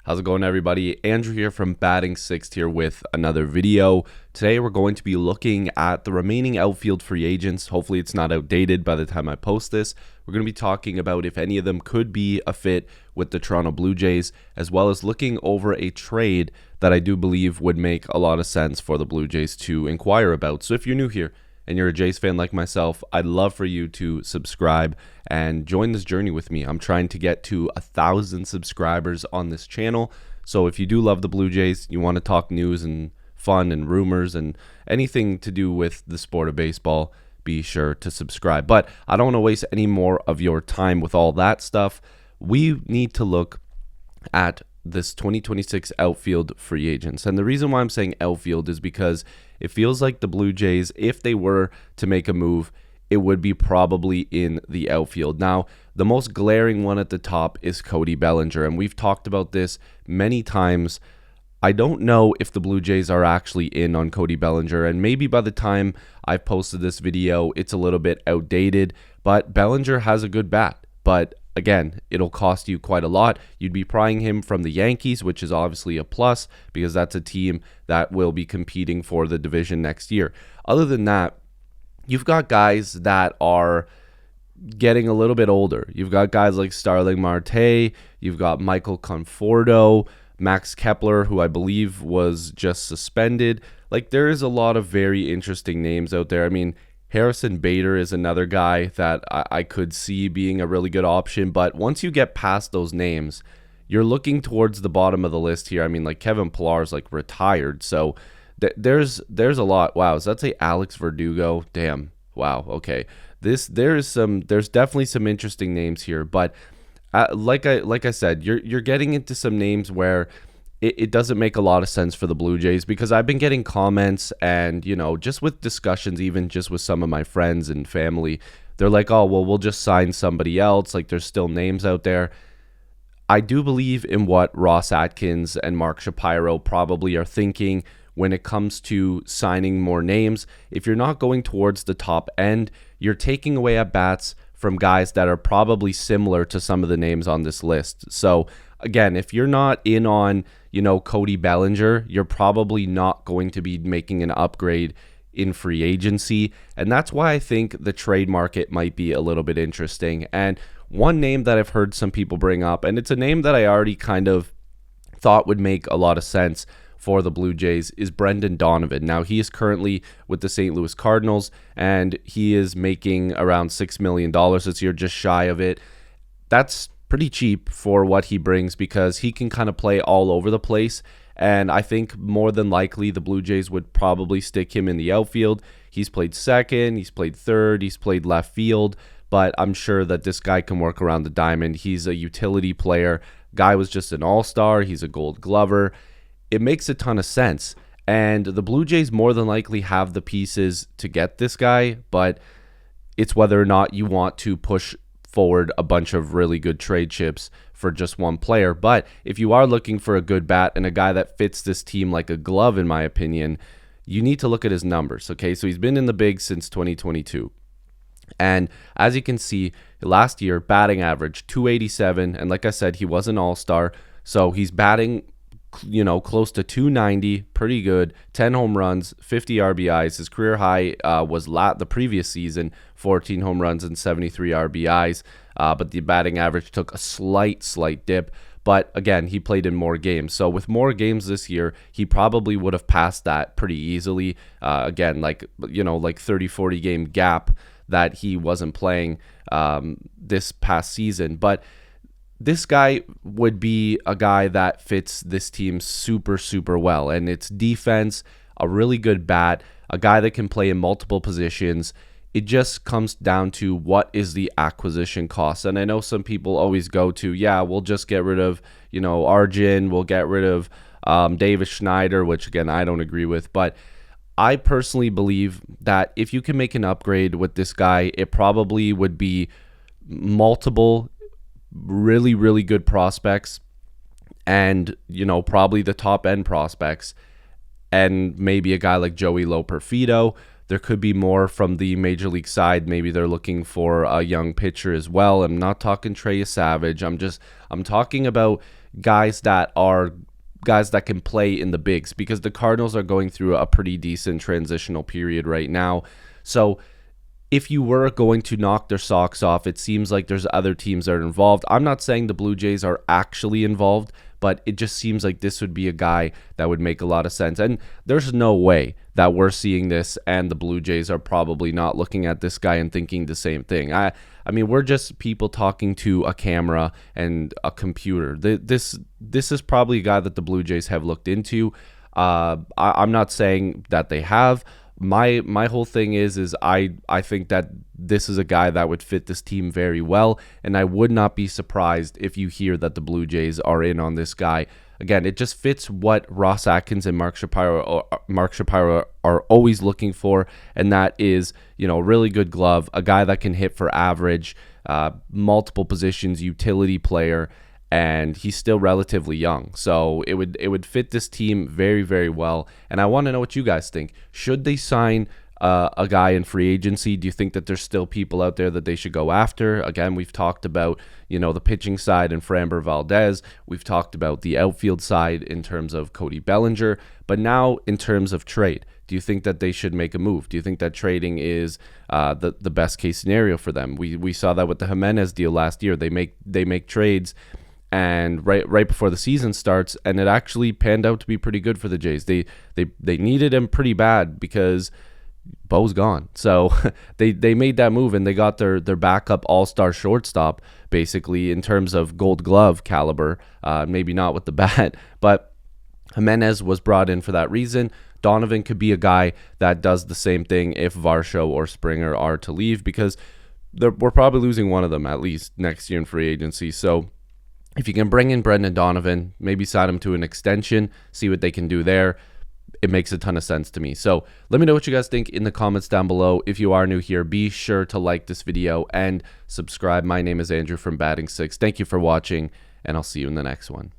How's it going, everybody? Andrew here from Batting Sixth here with another video. Today we're going to be looking at the remaining outfield free agents. Hopefully it's not outdated by the time I post this. We're going to be talking about if any of them could be a fit with the Toronto Blue Jays, as well as looking over a trade that I do believe would make a lot of sense for the Blue Jays to inquire about. So if you're new here and you're a Jays fan like myself, I'd love for you to subscribe and join this journey with me. I'm trying to get to 1,000 subscribers on this channel. So if you do love the Blue Jays, you want to talk news and fun and rumors and anything to do with the sport of baseball, be sure to subscribe. But I don't want to waste any more of your time with all that stuff. We need to look at this 2026 outfield free agents. And the reason why I'm saying outfield is because it feels like the Blue Jays, if they were to make a move, it would be probably in the outfield. Now, the most glaring one at the top is Cody Bellinger, and we've talked about this many times. I don't know if the Blue Jays are actually in on Cody Bellinger, and maybe by the time I've posted this video, it's a little bit outdated, but Bellinger has a good bat. But again, it'll cost you quite a lot. You'd be prying him from the Yankees, which is obviously a plus because that's a team that will be competing for the division next year. Other than that, you've got guys that are getting a little bit older. You've got guys like Starling Marte, you've got Michael Conforto, Max Kepler, who I believe was just suspended. Like, there is a lot of very interesting names out there. I mean, Harrison Bader is another guy that I could see being a really good option. But once you get past those names, you're looking towards the bottom of the list here. I mean, like Kevin Pillar's like retired. So there's a lot. Wow. Does that say Alex Verdugo? Damn. Wow. Okay. There's definitely some interesting names here. But like I said, you're getting into some names where it doesn't make a lot of sense for the Blue Jays, because I've been getting comments and, just with discussions, even just with some of my friends and family, they're like, oh, well, we'll just sign somebody else. Like, there's still names out there. I do believe in what Ross Atkins and Mark Shapiro probably are thinking when it comes to signing more names. If you're not going towards the top end, you're taking away at bats from guys that are probably similar to some of the names on this list. So again, if you're not in on, Cody Bellinger, you're probably not going to be making an upgrade in free agency. And that's why I think the trade market might be a little bit interesting. And one name that I've heard some people bring up, and it's a name that I already kind of thought would make a lot of sense for the Blue Jays, is Brendan Donovan. Now, he is currently with the St. Louis Cardinals, and he is making around $6 million this year, just shy of it. That's pretty cheap for what he brings, because he can kind of play all over the place. And I think more than likely the Blue Jays would probably stick him in the outfield. He's played second, he's played third, he's played left field, but I'm sure that this guy can work around the diamond. He's a utility player. Guy was just an all-star. He's a Gold Glover. It makes a ton of sense. And the Blue Jays more than likely have the pieces to get this guy, but it's whether or not you want to push forward a bunch of really good trade chips for just one player. But if you are looking for a good bat and a guy that fits this team like a glove, in my opinion, you need to look at his numbers. Okay, so he's been in the bigs since 2022. And as you can see, last year, batting average 287. And like I said, he was an all-star. So he's batting close to 290, pretty good, 10 home runs, 50 RBIs. His career high was the previous season, 14 home runs and 73 RBIs, but the batting average took a slight dip. But again, he played in more games. So with more games this year, he probably would have passed that pretty easily. Again, like 30, 40 game gap that he wasn't playing this past season. But this guy would be a guy that fits this team super, super well. And it's defense, a really good bat, a guy that can play in multiple positions. It just comes down to what is the acquisition cost. And I know some people always go to, we'll just get rid of, Arjun, we'll get rid of Davis Schneider, which again, I don't agree with. But I personally believe that if you can make an upgrade with this guy, it probably would be multiple really, really good prospects and, probably the top end prospects, and maybe a guy like Joey Loperfido. There could be more from the major league side. Maybe they're looking for a young pitcher as well. I'm not talking Trey Savage. I'm talking about guys that can play in the bigs, because the Cardinals are going through a pretty decent transitional period right now. So if you were going to knock their socks off, it seems like there's other teams that are involved. I'm not saying the Blue Jays are actually involved, but it just seems like this would be a guy that would make a lot of sense. And there's no way that we're seeing this and the Blue Jays are probably not looking at this guy and thinking the same thing. I mean, we're just people talking to a camera and a computer. This is probably a guy that the Blue Jays have looked into. I'm not saying that they have. My whole thing is I think that this is a guy that would fit this team very well, and I would not be surprised if you hear that the Blue Jays are in on this guy. Again, it just fits what Ross Atkins and Mark Shapiro are always looking for, and that is, a really good glove, a guy that can hit for average, multiple positions, utility player, and he's still relatively young. So it would fit this team very, very well. And I want to know what you guys think. Should they sign a guy in free agency? Do you think that there's still people out there that they should go after? Again, we've talked about, the pitching side and Framber Valdez. We've talked about the outfield side in terms of Cody Bellinger. But now in terms of trade, do you think that they should make a move? Do you think that trading is the best case scenario for them? We saw that with the Jimenez deal last year. They make trades and right before the season starts, and it actually panned out to be pretty good for the Jays. They needed him pretty bad because Bo's gone. So they made that move, and they got their backup all-star shortstop, basically, in terms of Gold Glove caliber. Maybe not with the bat, but Jimenez was brought in for that reason. Donovan could be a guy that does the same thing if Varsho or Springer are to leave, because we're probably losing one of them at least next year in free agency. So if you can bring in Brendan Donovan, maybe sign him to an extension, see what they can do there, it makes a ton of sense to me. So let me know what you guys think in the comments down below. If you are new here, be sure to like this video and subscribe. My name is Andrew from Batting Six. Thank you for watching, and I'll see you in the next one.